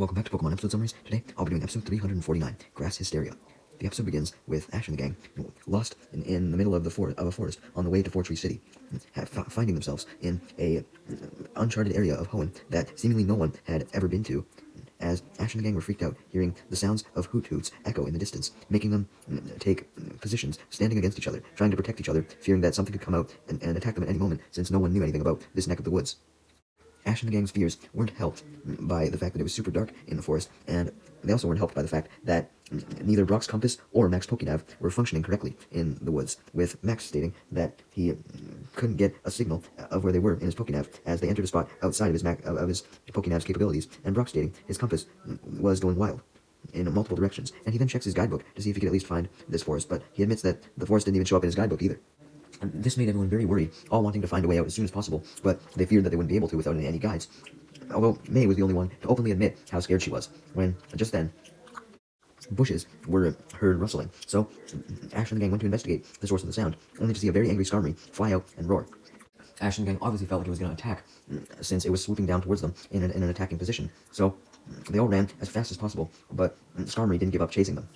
Welcome back to Pokemon episode summaries. Today, I'll be doing episode 349, Grass Hysteria. The episode begins with Ash and the gang lost in the middle of a forest on the way to Fortree City, finding themselves in a uncharted area of Hoenn that seemingly no one had ever been to. As Ash and the gang were freaked out, hearing the sounds of hoot-hoots echo in the distance, making them take positions, standing against each other, trying to protect each other, fearing that something could come out and attack them at any moment, since no one knew anything about this neck of the woods. Ash and the gang's fears weren't helped by the fact that it was super dark in the forest, and they also weren't helped by the fact that neither Brock's compass or Mac's Pokénav were functioning correctly in the woods, with Max stating that he couldn't get a signal of where they were in his Pokénav as they entered a spot outside of his Pokénav's capabilities, and Brock stating his compass was going wild in multiple directions, and he then checks his guidebook to see if he could at least find this forest, but he admits that the forest didn't even show up in his guidebook either. And this made everyone very worried, all wanting to find a way out as soon as possible, but they feared that they wouldn't be able to without any guides. Although May was the only one to openly admit how scared she was, when, just then, bushes were heard rustling. So, Ash and the gang went to investigate the source of the sound, only to see a very angry Skarmory fly out and roar. Ash and the gang obviously felt like it was going to attack, since it was swooping down towards them in an attacking position. So, they all ran as fast as possible, but Skarmory didn't give up chasing them.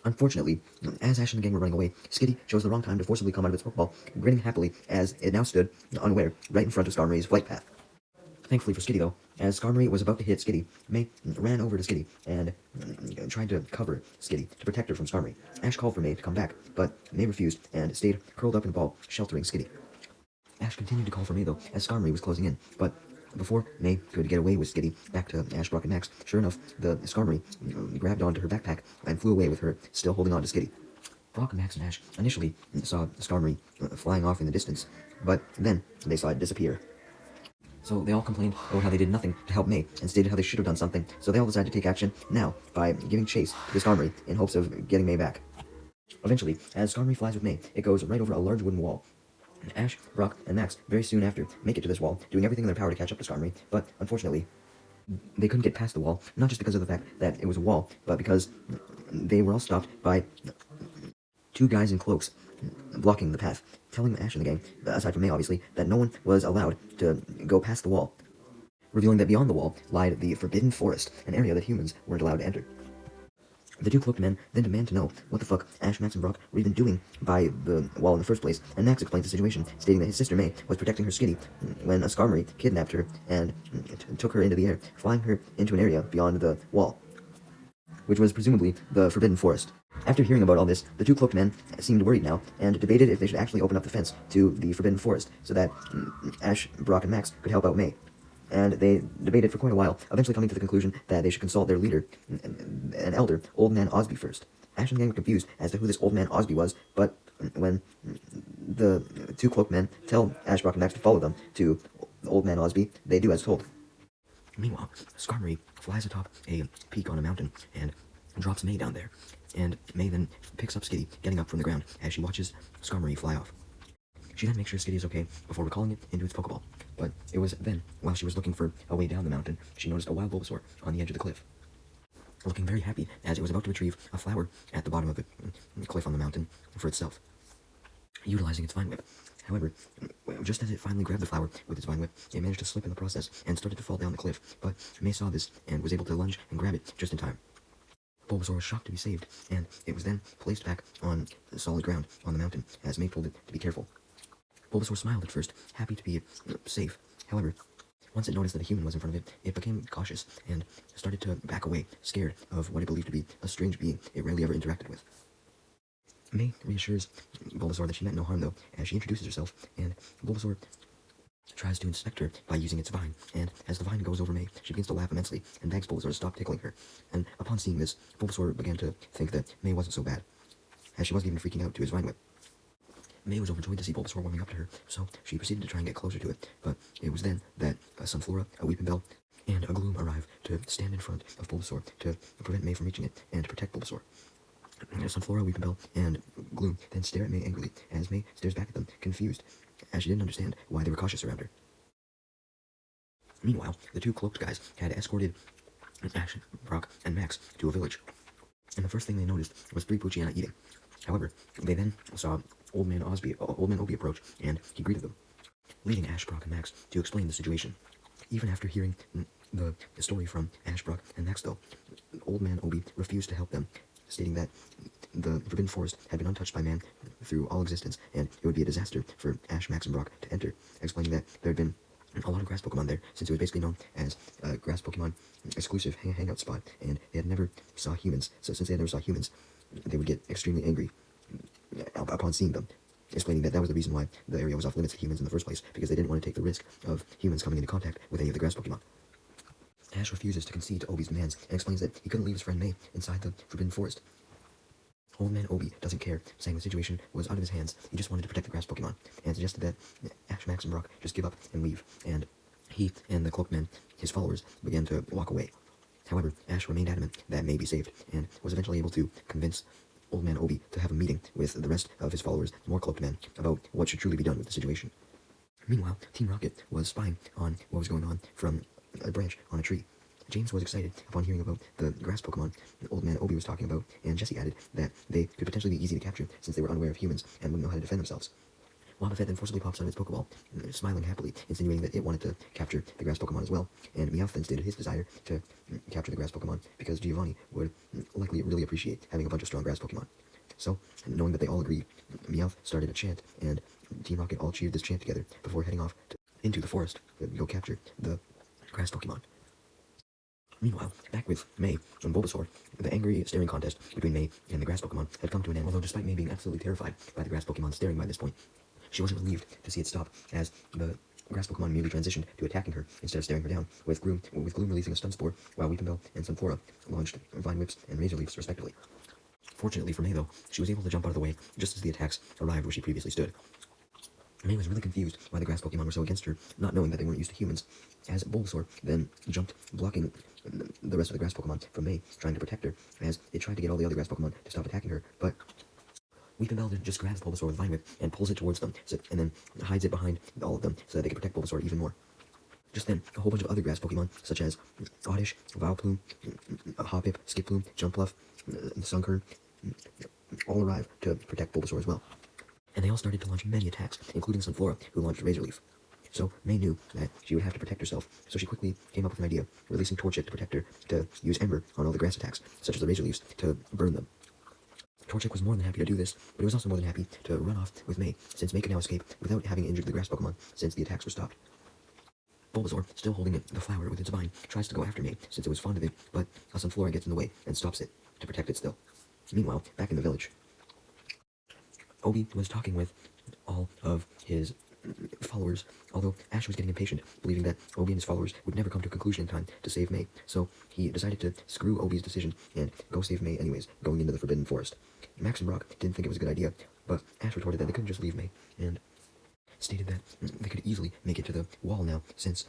Unfortunately, as Ash and the gang were running away, Skitty chose the wrong time to forcibly come out of its Pokeball, grinning happily as it now stood, unaware, right in front of Skarmory's flight path. Thankfully for Skitty, though, as Skarmory was about to hit Skitty, May ran over to Skitty and tried to cover Skitty to protect her from Skarmory. Ash called for May to come back, but May refused and stayed curled up in a ball, sheltering Skitty. Ash continued to call for May, though, as Skarmory was closing in, but before May could get away with Skitty back to Ash, Brock, and Max, sure enough, the Skarmory grabbed onto her backpack and flew away with her, still holding on to Skitty. Brock, Max, and Ash initially saw Skarmory flying off in the distance, but then they saw it disappear. So they all complained about how they did nothing to help May, and stated how they should have done something, so they all decided to take action now by giving chase to the Skarmory in hopes of getting May back. Eventually, as Skarmory flies with May, it goes right over a large wooden wall. Ash, Brock, and Max very soon after make it to this wall, doing everything in their power to catch up to Skarmory, but unfortunately, they couldn't get past the wall, not just because of the fact that it was a wall, but because they were all stopped by two guys in cloaks blocking the path, telling Ash and the gang, aside from May obviously, that no one was allowed to go past the wall, revealing that beyond the wall lied the Forbidden Forest, an area that humans weren't allowed to enter. The two cloaked men then demand to know what the fuck Ash, Max, and Brock were even doing by the wall in the first place, and Max explains the situation, stating that his sister May was protecting her Skitty when a Skarmory kidnapped her and took her into the air, flying her into an area beyond the wall, which was presumably the Forbidden Forest. After hearing about all this, the two cloaked men seemed worried now, and debated if they should actually open up the fence to the Forbidden Forest, so that Ash, Brock, and Max could help out May. And they debated for quite a while, eventually coming to the conclusion that they should consult their leader, an elder, Old Man Osby, first. Ash and the gang were confused as to who this Old Man Osby was, but when the two cloaked men tell Ash, Brock, and Max to follow them to Old Man Osby, they do as told. Meanwhile, Skarmory flies atop a peak on a mountain and drops May down there, and May then picks up Skitty, getting up from the ground as she watches Skarmory fly off. She then makes sure Skitty is okay before recalling it into its Pokeball, but it was then, while she was looking for a way down the mountain, she noticed a wild Bulbasaur on the edge of the cliff, looking very happy as it was about to retrieve a flower at the bottom of the cliff on the mountain for itself, utilizing its Vine Whip. However, just as it finally grabbed the flower with its Vine Whip, it managed to slip in the process and started to fall down the cliff, but May saw this and was able to lunge and grab it just in time. Bulbasaur was shocked to be saved, and it was then placed back on solid ground on the mountain as May told it to be careful. Bulbasaur smiled at first, happy to be safe. However, once it noticed that a human was in front of it, it became cautious and started to back away, scared of what it believed to be a strange being it rarely ever interacted with. May reassures Bulbasaur that she meant no harm, though, as she introduces herself, and Bulbasaur tries to inspect her by using its vine, and as the vine goes over May, she begins to laugh immensely and begs Bulbasaur to stop tickling her. And upon seeing this, Bulbasaur began to think that May wasn't so bad, as she wasn't even freaking out to his Vine Whip. May was overjoyed to see Bulbasaur warming up to her, so she proceeded to try and get closer to it, but it was then that a Sunflora, a Weepinbell, and a Gloom arrive to stand in front of Bulbasaur to prevent May from reaching it and to protect Bulbasaur. Sunflora, Weepinbell, and Gloom then stare at May angrily, as May stares back at them, confused, as she didn't understand why they were cautious around her. Meanwhile, the two cloaked guys had escorted Ash, Brock, and Max to a village, and the first thing they noticed was 3 Poochyena eating. However, they then saw Old Man Obie approach, and he greeted them, leading Ash, Brock, and Max to explain the situation. Even after hearing The story from Ash, Brock, and Max, though, Old Man Obi refused to help them, stating that the Forbidden Forest had been untouched by man through all existence, and it would be a disaster for Ash, Max, and Brock to enter, explaining that there had been a lot of grass Pokemon there, since it was basically known as a grass Pokemon exclusive hangout spot, and they had never saw humans. So since they had never saw humans, they would get extremely angry upon seeing them, explaining that that was the reason why the area was off limits to humans in the first place, because they didn't want to take the risk of humans coming into contact with any of the grass Pokemon. Ash refuses to concede to Obi's demands and explains that he couldn't leave his friend May inside the Forbidden Forest. Old Man Obi doesn't care, saying the situation was out of his hands. He just wanted to protect the grass Pokemon, and suggested that Ash, Max, and Brock just give up and leave, and he and the Cloaked Men, his followers, began to walk away. However, Ash remained adamant that May be saved, and was eventually able to convince Old Man Obi to have a meeting with the rest of his followers, more Cloaked Men, about what should truly be done with the situation. Meanwhile, Team Rocket was spying on what was going on from a branch on a tree. James was excited upon hearing about the grass Pokemon Old Man Obi was talking about, and Jesse added that they could potentially be easy to capture since they were unaware of humans and wouldn't know how to defend themselves. Wobbuffet then forcibly pops out its Pokeball, smiling happily, insinuating that it wanted to capture the grass Pokemon as well, and Meowth then stated his desire to capture the grass Pokemon because Giovanni would likely really appreciate having a bunch of strong grass Pokemon. So, knowing that they all agreed, Meowth started a chant, and Team Rocket all cheered this chant together before heading off into the forest to go capture the grass Pokemon. Meanwhile, back with May and Bulbasaur, the angry staring contest between May and the grass Pokemon had come to an end, although despite May being absolutely terrified by the grass Pokemon staring by this point, she wasn't relieved to see it stop, as the grass Pokemon merely transitioned to attacking her instead of staring her down, with Gloom releasing a Stun Spore, while Weepinbell and Sunflora launched Vine Whips and Razor Leafs respectively. Fortunately for May, though, she was able to jump out of the way just as the attacks arrived where she previously stood. May was really confused why the grass Pokemon were so against her, not knowing that they weren't used to humans, as Bulbasaur then jumped, blocking the rest of the grass Pokemon from May, trying to protect her, as it tried to get all the other grass Pokemon to stop attacking her, but Weepinbell just grabs Bulbasaur with Vine Whip and pulls it towards them, and then hides it behind all of them so that they can protect Bulbasaur even more. Just then, a whole bunch of other grass Pokemon, such as Oddish, Vileplume, Hoppip, Skiploom, Jumpluff, Sunkern, all arrive to protect Bulbasaur as well. And they all started to launch many attacks, including Sunflora, who launched Razor Leaf. So May knew that she would have to protect herself, so she quickly came up with an idea, releasing Torchic to protect her, to use Ember on all the grass attacks, such as the Razor Leaves, to burn them. Torchic was more than happy to do this, but he was also more than happy to run off with May, since May could now escape without having injured the grass Pokemon, since the attacks were stopped. Bulbasaur, still holding the flower with its vine, tries to go after May, since it was fond of it, but a Sunflora gets in the way and stops it, to protect it still. Meanwhile, back in the village, Obi was talking with all of his followers, although Ash was getting impatient, believing that Obi and his followers would never come to a conclusion in time to save May, so he decided to screw Obi's decision and go save May anyways, going into the Forbidden Forest. Max and Brock didn't think it was a good idea, but Ash retorted that they couldn't just leave May, and stated that they could easily make it to the wall now, since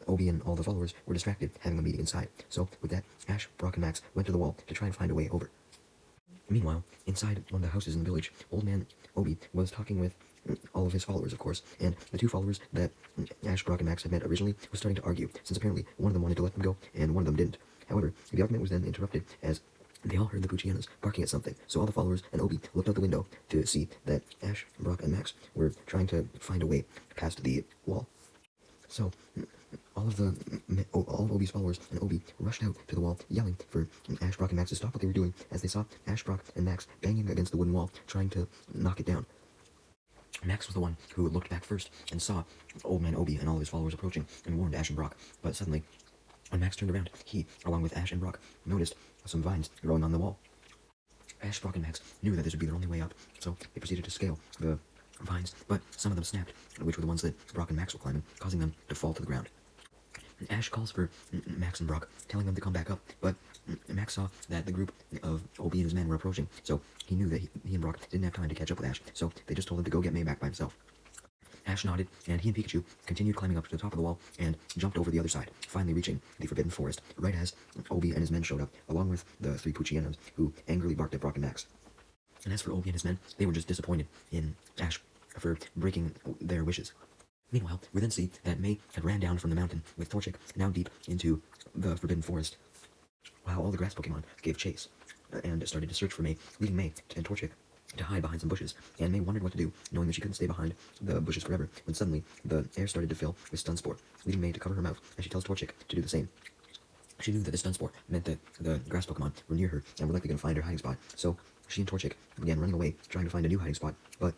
Obi and all the followers were distracted having a meeting inside. So with that, Ash, Brock, and Max went to the wall to try and find a way over. Meanwhile, inside one of the houses in the village, Old Man Obi was talking with all of his followers, of course, and the two followers that Ash, Brock, and Max had met originally was starting to argue, since apparently one of them wanted to let them go, and one of them didn't. However, the argument was then interrupted, as they all heard the Poochyena barking at something, so all the followers and Obi looked out the window to see that Ash, Brock, and Max were trying to find a way past the wall. So, all of Obi's followers and Obi rushed out to the wall, yelling for Ash, Brock, and Max to stop what they were doing, as they saw Ash, Brock, and Max banging against the wooden wall, trying to knock it down. Max was the one who looked back first and saw Old Man Obi and all of his followers approaching and warned Ash and Brock, but suddenly, when Max turned around, he, along with Ash and Brock, noticed some vines growing on the wall. Ash, Brock, and Max knew that this would be their only way up, so they proceeded to scale the vines, but some of them snapped, which were the ones that Brock and Max were climbing, causing them to fall to the ground. Ash calls for Max and Brock, telling them to come back up, but Max saw that the group of Obi and his men were approaching, so he knew that he and Brock didn't have time to catch up with Ash, so they just told him to go get May back by himself. Ash nodded, and he and Pikachu continued climbing up to the top of the wall and jumped over the other side, finally reaching the Forbidden Forest, right as Obi and his men showed up, along with the three Poochyenas, who angrily barked at Brock and Max. And as for Obi and his men, they were just disappointed in Ash for breaking their wishes. Meanwhile, we then see that May had ran down from the mountain with Torchic now deep into the Forbidden Forest, while all the grass Pokemon gave chase and started to search for May, leaving May and Torchic to hide behind some bushes, and May wondered what to do, knowing that she couldn't stay behind the bushes forever, when suddenly the air started to fill with stun spore, leading May to cover her mouth as she tells Torchic to do the same. She knew that the stun spore meant that the grass Pokemon were near her and were likely going to find her hiding spot, so she and Torchic began running away, trying to find a new hiding spot, but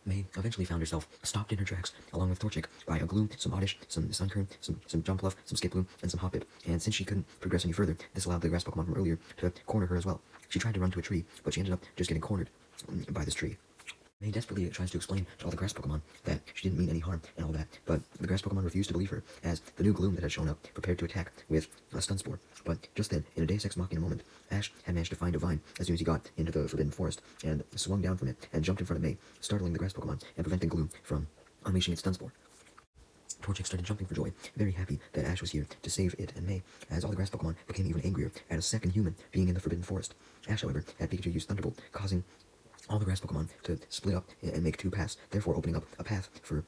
May eventually found herself stopped in her tracks, along with Torchic, by a Gloom, some Oddish, some Sunkern, some Jumpluff, some Skiploom, and some Hoppip, and since she couldn't progress any further, this allowed the grass Pokemon from earlier to corner her as well. She tried to run to a tree, but she ended up just getting cornered by this tree. May desperately tries to explain to all the grass Pokemon that she didn't mean any harm and all that, but the grass Pokemon refused to believe her, as the new Gloom that had shown up prepared to attack with a Stun Spore. But just then, in a Deus Ex Machina moment, Ash had managed to find a vine as soon as he got into the Forbidden Forest, and swung down from it and jumped in front of May, startling the grass Pokemon and preventing Gloom from unleashing its Stun Spore. Torchic started jumping for joy, very happy that Ash was here to save it and May, as all the grass Pokemon became even angrier at a second human being in the Forbidden Forest. Ash, however, had Pikachu use Thunderbolt, causing all the grass Pokemon to split up and make two paths, therefore opening up a path for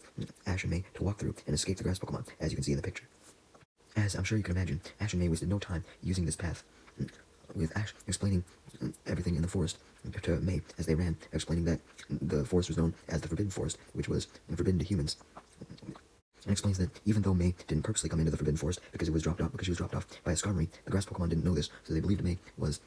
Ash and May to walk through and escape the grass Pokemon, as you can see in the picture. As I'm sure you can imagine, Ash and May wasted no time using this path, with Ash explaining everything in the forest to May as they ran, explaining that the forest was known as the Forbidden Forest, which was forbidden to humans. And explains that even though May didn't purposely come into the Forbidden Forest because she was dropped off by a Skarmory, the grass Pokemon didn't know this, so they believed May was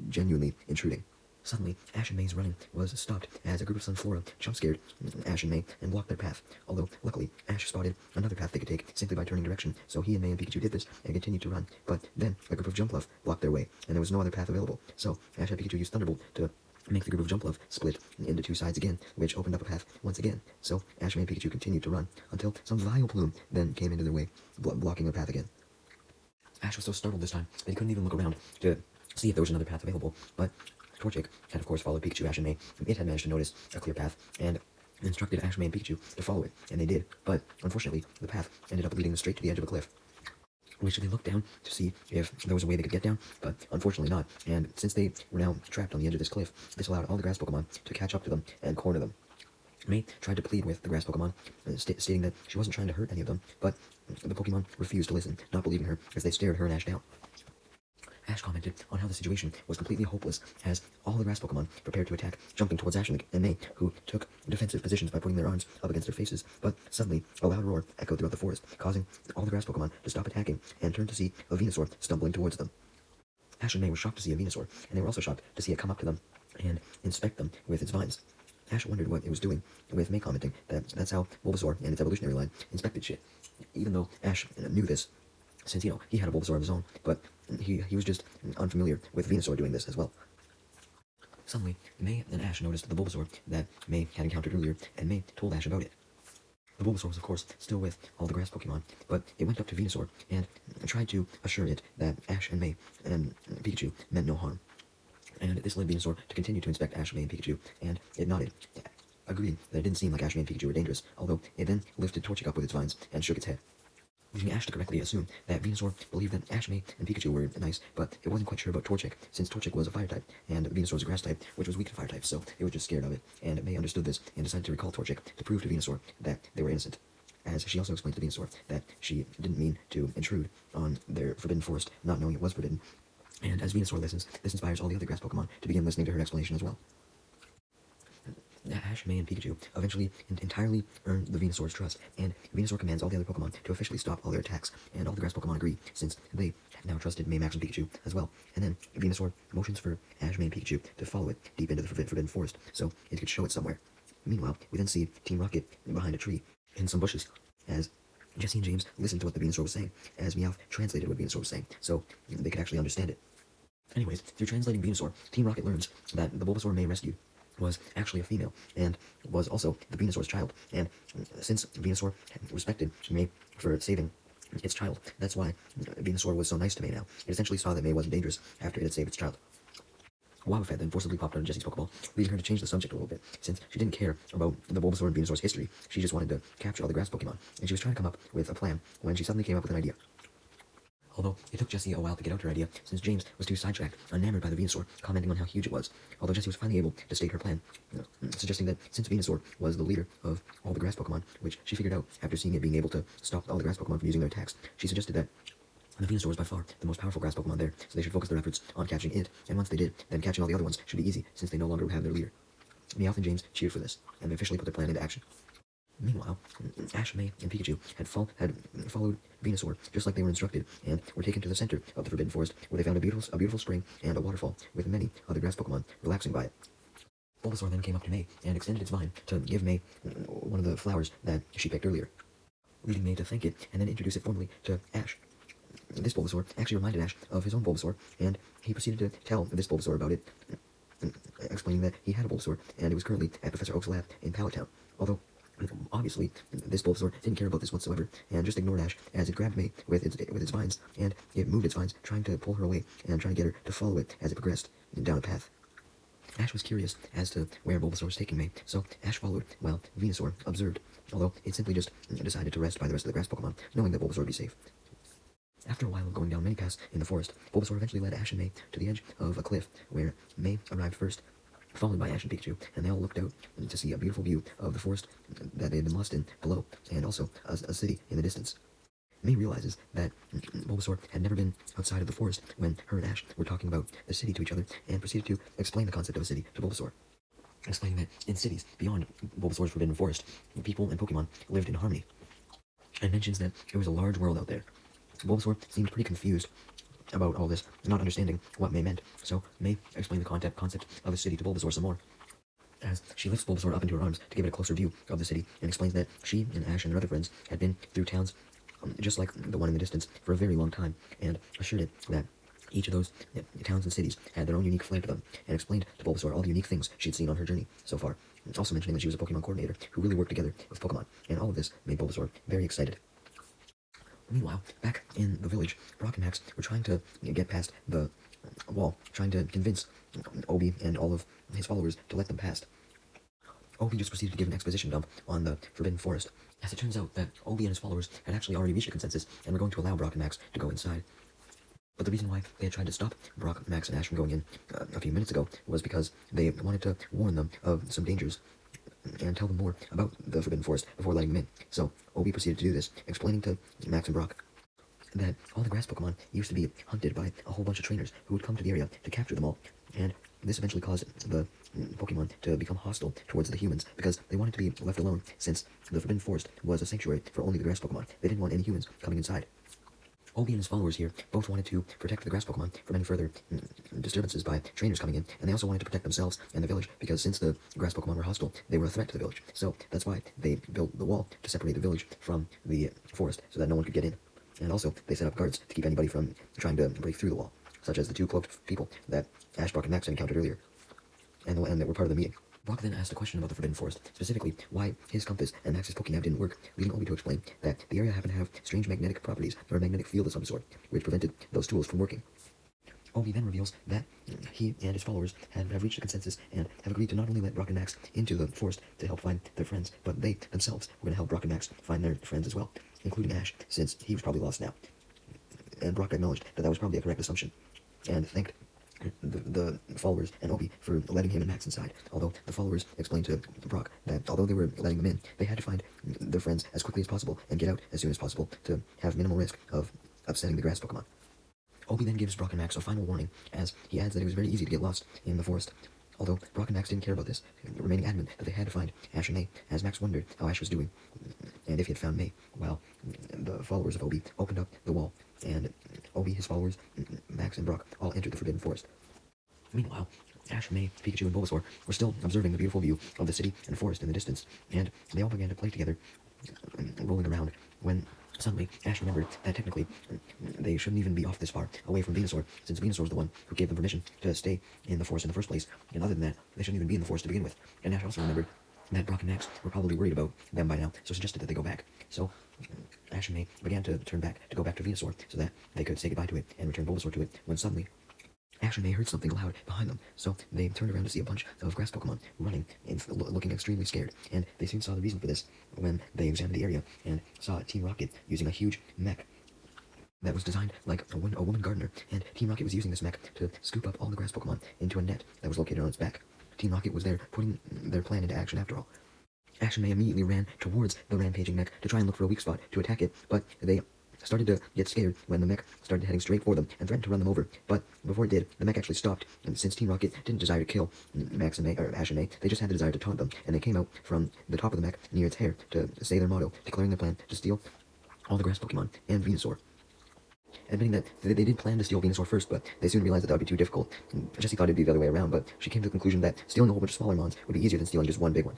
genuinely intruding. Suddenly, Ash and May's running was stopped as a group of Sunflora jump-scared Ash and May and blocked their path, although luckily Ash spotted another path they could take simply by turning direction, so he and May and Pikachu did this and continued to run, but then a group of Jumpluff blocked their way, and there was no other path available, so Ash had Pikachu use Thunderbolt to make the group of Jumpluff split into two sides again, which opened up a path once again, so Ash, May, and Pikachu continued to run, until some Vileplume then came into their way, blocking the path again. Ash was so startled this time that he couldn't even look around to see if there was another path available, but Torchic had of course followed Pikachu, Ash, and May. It had managed to notice a clear path, and instructed Ash, May, and Pikachu to follow it, and they did, but unfortunately, the path ended up leading straight to the edge of a cliff, which they looked down to see if there was a way they could get down, but unfortunately not, and since they were now trapped on the edge of this cliff, this allowed all the grass Pokemon to catch up to them and corner them. May tried to plead with the grass Pokemon, stating that she wasn't trying to hurt any of them, but the Pokemon refused to listen, not believing her, as they stared her and Ash down. Ash commented on how the situation was completely hopeless, as all the grass Pokemon prepared to attack, jumping towards Ash and May, who took defensive positions by putting their arms up against their faces, but suddenly a loud roar echoed throughout the forest, causing all the grass Pokemon to stop attacking and turn to see a Venusaur stumbling towards them. Ash and May were shocked to see a Venusaur, and they were also shocked to see it come up to them and inspect them with its vines. Ash wondered what it was doing, with May commenting that that's how Bulbasaur and its evolutionary line inspected shit. Even though Ash knew this, since, he had a Bulbasaur of his own, but he was just unfamiliar with Venusaur doing this as well. Suddenly, May and Ash noticed the Bulbasaur that May had encountered earlier, and May told Ash about it. The Bulbasaur was, of course, still with all the grass Pokemon, but it went up to Venusaur and tried to assure it that Ash and May and Pikachu meant no harm. And this led Venusaur to continue to inspect Ash, May, and Pikachu, and it nodded, agreeing that it didn't seem like Ash, May, and Pikachu were dangerous, although it then lifted Torchic up with its vines and shook its head, leaving Ash to correctly assume that Venusaur believed that Ash, May, and Pikachu were nice, but it wasn't quite sure about Torchic, since Torchic was a fire type, and Venusaur was a grass type, which was weak to fire types, so it was just scared of it, and May understood this and decided to recall Torchic to prove to Venusaur that they were innocent, as she also explained to Venusaur that she didn't mean to intrude on their forbidden forest, not knowing it was forbidden, and as Venusaur listens, this inspires all the other grass Pokemon to begin listening to her explanation as well. Ash, May, and Pikachu eventually entirely earn the Venusaur's trust, and Venusaur commands all the other Pokemon to officially stop all their attacks, and all the grass Pokemon agree, since they now trusted May, Max, and Pikachu as well. And then Venusaur motions for Ash, May, and Pikachu to follow it deep into the Forbidden Forest, so it could show it somewhere. Meanwhile, we then see Team Rocket behind a tree in some bushes, as Jesse and James listened to what the Venusaur was saying, as Meowth translated what Venusaur was saying, so they could actually understand it. Anyways, through translating Venusaur, Team Rocket learns that the Bulbasaur May rescued was actually a female, and was also the Venusaur's child, and since Venusaur respected May for saving its child, that's why Venusaur was so nice to May now. It essentially saw that May wasn't dangerous after it had saved its child. Wobbuffet then forcibly popped out of Jesse's Pokeball, leading her to change the subject a little bit, since she didn't care about the Bulbasaur and Venusaur's history. She just wanted to capture all the grass Pokemon, and she was trying to come up with a plan when she suddenly came up with an idea. Although it took Jessie a while to get out her idea, since James was too sidetracked, enamored by the Venusaur, commenting on how huge it was. Although Jessie was finally able to state her plan, suggesting that since Venusaur was the leader of all the grass Pokemon, which she figured out after seeing it being able to stop all the grass Pokemon from using their attacks, she suggested that the Venusaur was by far the most powerful grass Pokemon there, so they should focus their efforts on catching it, and once they did, then catching all the other ones should be easy, since they no longer have their leader. Meowth and James cheered for this, and they officially put their plan into action. Meanwhile, Ash, May, and Pikachu had followed Venusaur just like they were instructed, and were taken to the center of the Forbidden Forest, where they found a beautiful spring and a waterfall with many other grass Pokemon relaxing by it. Bulbasaur then came up to May and extended its vine to give May one of the flowers that she picked earlier, leading May to thank it and then introduce it formally to Ash. This Bulbasaur actually reminded Ash of his own Bulbasaur, and he proceeded to tell this Bulbasaur about it, explaining that he had a Bulbasaur and it was currently at Professor Oak's lab in Pallet Town. Although, obviously, this Bulbasaur didn't care about this whatsoever, and just ignored Ash as it grabbed May with its vines, and it moved its vines, trying to pull her away and trying to get her to follow it as it progressed down a path. Ash was curious as to where Bulbasaur was taking May, so Ash followed while Venusaur observed, although it simply just decided to rest by the rest of the grass Pokemon, knowing that Bulbasaur would be safe. After a while of going down many paths in the forest, Bulbasaur eventually led Ash and May to the edge of a cliff, where May arrived first, followed by Ash and Pikachu, and they all looked out to see a beautiful view of the forest that they had been lost in below, and also a city in the distance. May realizes that Bulbasaur had never been outside of the forest when her and Ash were talking about the city to each other, and proceeded to explain the concept of a city to Bulbasaur, explaining that in cities beyond Bulbasaur's forbidden forest, people and Pokemon lived in harmony, and mentions that it was a large world out there. Bulbasaur seemed pretty confused about all this, not understanding what May meant, so May explained the concept of a city to Bulbasaur some more, as she lifts Bulbasaur up into her arms to give it a closer view of the city, and explains that she and Ash and their other friends had been through towns just like the one in the distance for a very long time, and assured it that each of those towns and cities had their own unique flair to them, and explained to Bulbasaur all the unique things she'd seen on her journey so far, also mentioning that she was a Pokemon coordinator who really worked together with Pokemon, and all of this made Bulbasaur very excited. Meanwhile, back in the village, Brock and Max were trying to get past the wall, trying to convince Obi and all of his followers to let them past. Obi just proceeded to give an exposition dump on the Forbidden Forest, as it turns out that Obi and his followers had actually already reached a consensus and were going to allow Brock and Max to go inside. But the reason why they had tried to stop Brock, Max, and Ash from going in a few minutes ago was because they wanted to warn them of some dangers and tell them more about the Forbidden Forest before letting them in. So Obi proceeded to do this, explaining to Max and Brock that all the grass Pokemon used to be hunted by a whole bunch of trainers who would come to the area to capture them all, and this eventually caused the Pokemon to become hostile towards the humans because they wanted to be left alone, since the Forbidden Forest was a sanctuary for only the grass Pokemon. They didn't want any humans coming inside. Obi and his followers here both wanted to protect the grass Pokemon from any further disturbances by trainers coming in, and they also wanted to protect themselves and the village, because since the grass Pokemon were hostile, they were a threat to the village. So that's why they built the wall to separate the village from the forest, so that no one could get in. And also, they set up guards to keep anybody from trying to break through the wall, such as the two cloaked people that Ash, Brock, and Max had encountered earlier, and that were part of the meeting. Brock then asked a question about the Forbidden Forest, specifically why his compass and Max's Pokénav didn't work, leading Obi to explain that the area happened to have strange magnetic properties, or a magnetic field of some sort, which prevented those tools from working. Obi then reveals that he and his followers have reached a consensus and have agreed to not only let Brock and Max into the forest to help find their friends, but they themselves were going to help Brock and Max find their friends as well, including Ash, since he was probably lost now. And Brock acknowledged that was probably a correct assumption, and thanked the followers and Obi for letting him and Max inside, although the followers explained to Brock that although they were letting them in, they had to find their friends as quickly as possible and get out as soon as possible to have minimal risk of upsetting the grass Pokemon. Obi then gives Brock and Max a final warning, as he adds that it was very easy to get lost in the forest. Although Brock and Max didn't care about this, remaining adamant that they had to find Ash and May, as Max wondered how Ash was doing, and if he had found May, while the followers of Obi opened up the wall, and Obi, his followers, Max, and Brock all entered the Forbidden Forest. Meanwhile, Ash, May, Pikachu, and Bulbasaur were still observing the beautiful view of the city and forest in the distance, and they all began to play together, rolling around, when suddenly Ash remembered that technically they shouldn't even be off this far away from Venusaur, since Venusaur was the one who gave them permission to stay in the forest in the first place, and other than that, they shouldn't even be in the forest to begin with. And Ash also remembered that Brock and Max were probably worried about them by now, so suggested that they go back. So Ash and May began to go back to Venusaur, so that they could say goodbye to it and return Bulbasaur to it, when suddenly Ash and May heard something loud behind them, so they turned around to see a bunch of grass Pokemon running and looking extremely scared, and they soon saw the reason for this when they examined the area and saw Team Rocket using a huge mech that was designed like a woman gardener, and Team Rocket was using this mech to scoop up all the grass Pokemon into a net that was located on its back. Team Rocket was there putting their plan into action after all. Ash and May immediately ran towards the rampaging mech to try and look for a weak spot to attack it, but they started to get scared when the mech started heading straight for them and threatened to run them over. But before it did, the mech actually stopped. And since Team Rocket didn't desire to kill Max and May, or Ash and May, they just had the desire to taunt them. And they came out from the top of the mech near its hair to say their motto, declaring their plan to steal all the grass Pokemon and Venusaur. Admitting that they did plan to steal Venusaur first, but they soon realized that would be too difficult. Jessie thought it'd be the other way around, but she came to the conclusion that stealing a whole bunch of smaller mons would be easier than stealing just one big one.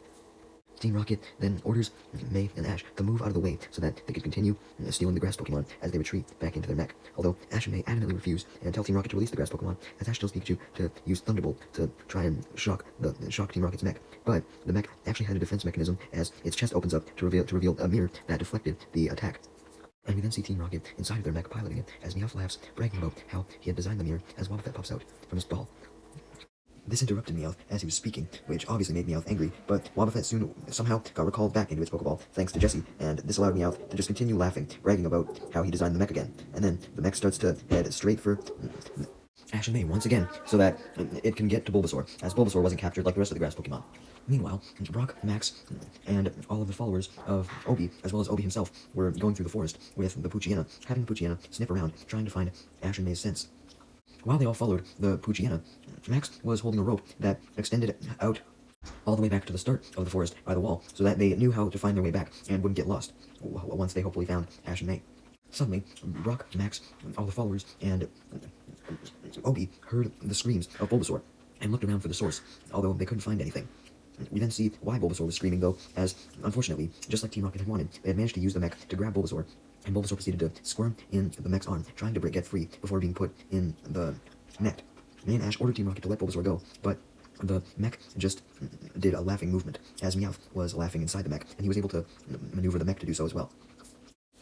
Team Rocket then orders May and Ash to move out of the way so that they could continue stealing the grass Pokemon as they retreat back into their mech. Although Ash and May adamantly refuse and tell Team Rocket to release the grass Pokemon, as Ash tells Pikachu to use Thunderbolt to try and shock Team Rocket's mech. But the mech actually had a defense mechanism as its chest opens up to reveal a mirror that deflected the attack. And we then see Team Rocket inside of their mech piloting it as Meowth laughs, bragging about how he had designed the mirror as Wobbuffet pops out from his ball. This interrupted Meowth as he was speaking, which obviously made Meowth angry, but Wobbuffet soon somehow got recalled back into its Pokeball thanks to Jessie, and this allowed Meowth to just continue laughing, bragging about how he designed the mech again. And then the mech starts to head straight for Ash and May once again, so that it can get to Bulbasaur, as Bulbasaur wasn't captured like the rest of the grass Pokemon. Meanwhile, Brock, Max, and all of the followers of Obi, as well as Obi himself, were going through the forest with the Poochyena, having the Poochyena sniff around, trying to find Ash and May's scents. While they all followed the Poochyena, Max was holding a rope that extended out all the way back to the start of the forest by the wall, so that they knew how to find their way back and wouldn't get lost once they hopefully found Ash and May. Suddenly, Brock, Max, all the followers, and Obi heard the screams of Bulbasaur and looked around for the source, although they couldn't find anything. We then see why Bulbasaur was screaming, though, as, unfortunately, just like Team Rocket had wanted, they had managed to use the mech to grab Bulbasaur, and Bulbasaur proceeded to squirm in the mech's arm, trying to get free before being put in the net. May and Ash ordered Team Rocket to let Bulbasaur go, but the mech just did a laughing movement, as Meowth was laughing inside the mech, and he was able to maneuver the mech to do so as well.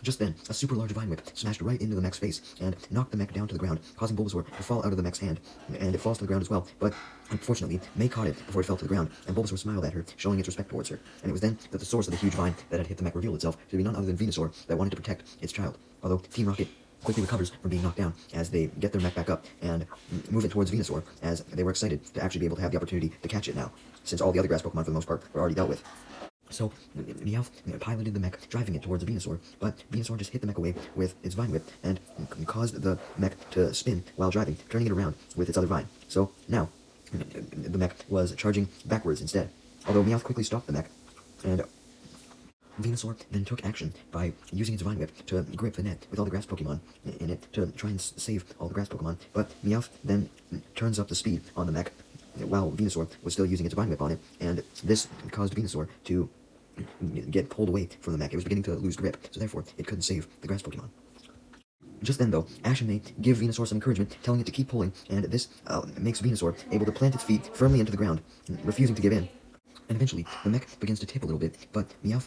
Just then, a super large vine whip smashed right into the mech's face and knocked the mech down to the ground, causing Bulbasaur to fall out of the mech's hand, and it falls to the ground as well, but unfortunately, May caught it before it fell to the ground, and Bulbasaur smiled at her, showing its respect towards her, and it was then that the source of the huge vine that had hit the mech revealed itself to be none other than Venusaur that wanted to protect its child, although Team Rocket quickly recovers from being knocked down as they get their mech back up and move it towards Venusaur, as they were excited to actually be able to have the opportunity to catch it now, since all the other grass Pokemon for the most part were already dealt with. So, Meowth piloted the mech, driving it towards Venusaur, but Venusaur just hit the mech away with its vine whip and caused the mech to spin while driving, turning it around with its other vine. So, now, the mech was charging backwards instead, although Meowth quickly stopped the mech, and Venusaur then took action by using its vine whip to grip the net with all the grass Pokemon in it to try and save all the grass Pokemon, but Meowth then turns up the speed on the mech while Venusaur was still using its vine whip on it, and this caused Venusaur to get pulled away from the mech. It was beginning to lose grip, so therefore it couldn't save the grass Pokemon. Just then, though, Ash and May give Venusaur some encouragement, telling it to keep pulling, and this makes Venusaur able to plant its feet firmly into the ground, refusing to give in. And eventually, the mech begins to tip a little bit, but Meowth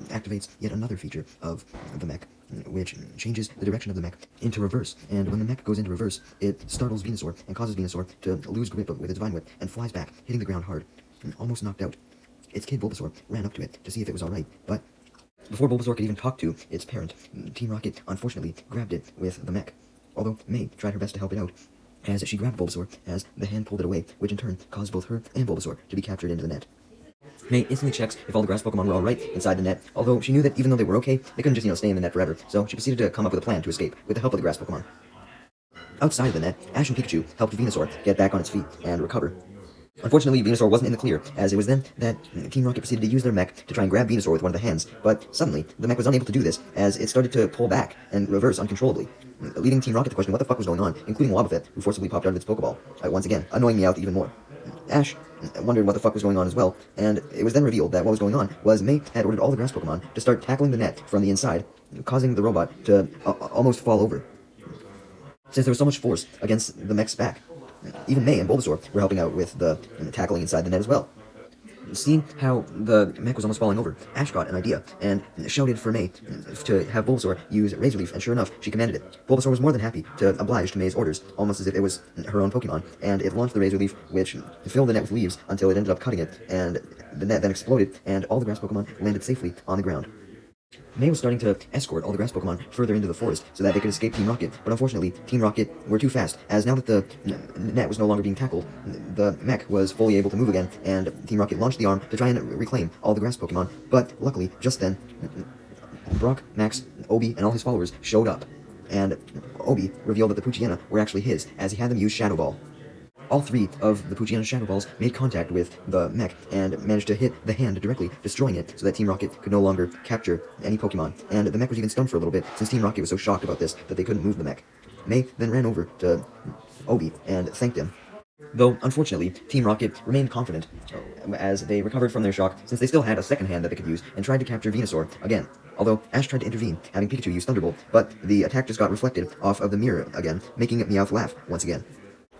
activates yet another feature of the mech, which changes the direction of the mech into reverse. And when the mech goes into reverse, it startles Venusaur and causes Venusaur to lose grip with its vine whip and flies back, hitting the ground hard, almost knocked out. Its kid Bulbasaur ran up to it to see if it was alright, but before Bulbasaur could even talk to its parent, Team Rocket unfortunately grabbed it with the mech, although May tried her best to help it out, as she grabbed Bulbasaur as the hand pulled it away, which in turn caused both her and Bulbasaur to be captured into the net. May instantly checks if all the grass Pokemon were alright inside the net, although she knew that even though they were okay, they couldn't just, stay in the net forever, so she proceeded to come up with a plan to escape with the help of the grass Pokemon. Outside of the net, Ash and Pikachu helped Venusaur get back on its feet and recover. Unfortunately, Venusaur wasn't in the clear, as it was then that Team Rocket proceeded to use their mech to try and grab Venusaur with one of the hands, but suddenly, the mech was unable to do this, as it started to pull back and reverse uncontrollably, leaving Team Rocket to question what the fuck was going on, including Wobbuffet, who forcibly popped out of its Pokeball, once again, annoying Meowth even more. Ash wondered what the fuck was going on as well, and it was then revealed that what was going on was May had ordered all the grass Pokemon to start tackling the net from the inside, causing the robot to almost fall over. Since there was so much force against the mech's back, even May and Bulbasaur were helping out with the tackling inside the net as well. Seeing how the mech was almost falling over, Ash got an idea and shouted for May to have Bulbasaur use Razor Leaf, and sure enough, she commanded it. Bulbasaur was more than happy to oblige to May's orders, almost as if it was her own Pokemon, and it launched the Razor Leaf, which filled the net with leaves until it ended up cutting it, and the net then exploded, and all the grass Pokemon landed safely on the ground. May was starting to escort all the grass Pokemon further into the forest so that they could escape Team Rocket, but unfortunately, Team Rocket were too fast, as now that the net was no longer being tackled, the mech was fully able to move again, and Team Rocket launched the arm to try and reclaim all the grass Pokemon, but luckily, just then, Brock, Max, Obi, and all his followers showed up, and Obi revealed that the Poochyena were actually his, as he had them use Shadow Ball. All three of the Poochyena Shadow Balls made contact with the mech and managed to hit the hand directly, destroying it so that Team Rocket could no longer capture any Pokemon. And the mech was even stunned for a little bit, since Team Rocket was so shocked about this that they couldn't move the mech. May then ran over to Obi and thanked him. Though, unfortunately, Team Rocket remained confident as they recovered from their shock, since they still had a second hand that they could use, and tried to capture Venusaur again. Although Ash tried to intervene, having Pikachu use Thunderbolt, but the attack just got reflected off of the mirror again, making Meowth laugh once again.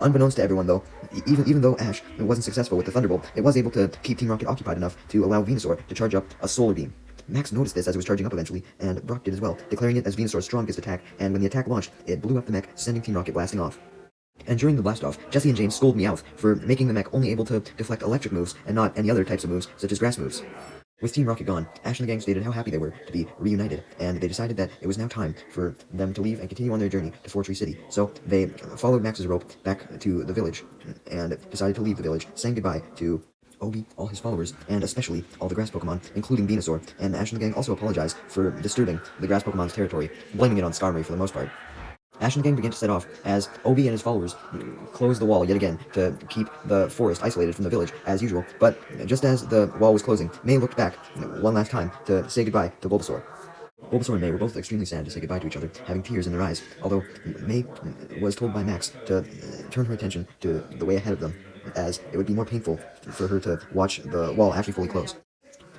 Unbeknownst to everyone, though, even though Ash wasn't successful with the Thunderbolt, it was able to keep Team Rocket occupied enough to allow Venusaur to charge up a Solar Beam. Max noticed this as it was charging up eventually, and Brock did as well, declaring it as Venusaur's strongest attack, and when the attack launched, it blew up the mech, sending Team Rocket blasting off. And during the blast-off, Jesse and James scold Meowth for making the mech only able to deflect electric moves and not any other types of moves, such as grass moves. With Team Rocket gone, Ash and the gang stated how happy they were to be reunited, and they decided that it was now time for them to leave and continue on their journey to Fortree City. So they followed Max's rope back to the village, and decided to leave the village, saying goodbye to Obi, all his followers, and especially all the grass Pokemon, including Venusaur, and Ash and the gang also apologized for disturbing the grass Pokemon's territory, blaming it on Skarmory for the most part. Ash and the gang began to set off as Obi and his followers closed the wall yet again to keep the forest isolated from the village as usual, but just as the wall was closing, May looked back one last time to say goodbye to Bulbasaur. Bulbasaur and May were both extremely sad to say goodbye to each other, having tears in their eyes, although May was told by Max to turn her attention to the way ahead of them, as it would be more painful for her to watch the wall actually fully close.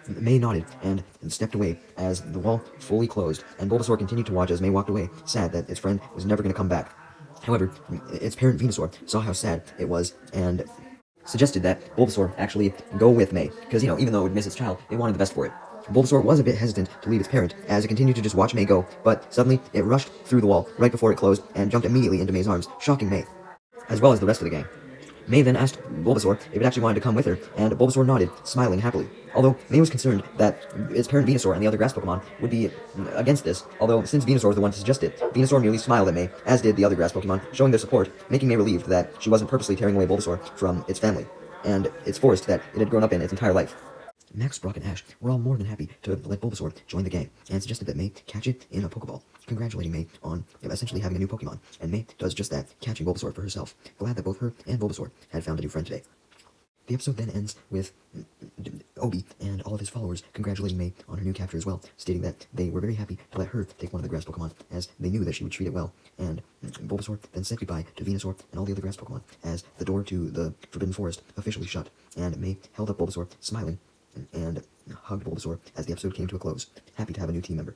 May nodded and stepped away as the wall fully closed, and Bulbasaur continued to watch as May walked away, sad that its friend was never going to come back. However, its parent Venusaur saw how sad it was and suggested that Bulbasaur actually go with May, because, even though it would miss its child, it wanted the best for it. Bulbasaur was a bit hesitant to leave its parent, as it continued to just watch May go, but suddenly it rushed through the wall right before it closed and jumped immediately into May's arms, shocking May, as well as the rest of the gang. May then asked Bulbasaur if it actually wanted to come with her, and Bulbasaur nodded, smiling happily. Although May was concerned that its parent Venusaur and the other grass Pokemon would be against this, although since Venusaur was the one to suggest it, Venusaur merely smiled at May, as did the other grass Pokemon, showing their support, making May relieved that she wasn't purposely tearing away Bulbasaur from its family, and its forest that it had grown up in its entire life. Max, Brock, and Ash were all more than happy to let Bulbasaur join the gang, and suggested that May catch it in a Pokeball, congratulating May on essentially having a new Pokemon, and May does just that, catching Bulbasaur for herself, glad that both her and Bulbasaur had found a new friend today. The episode then ends with Obi and all of his followers congratulating May on her new capture as well, stating that they were very happy to let her take one of the grass Pokemon, as they knew that she would treat it well, and Bulbasaur then said goodbye to Venusaur and all the other grass Pokemon, as the door to the Forbidden Forest officially shut, and May held up Bulbasaur, smiling, and hugged Bulbasaur as the episode came to a close, happy to have a new team member.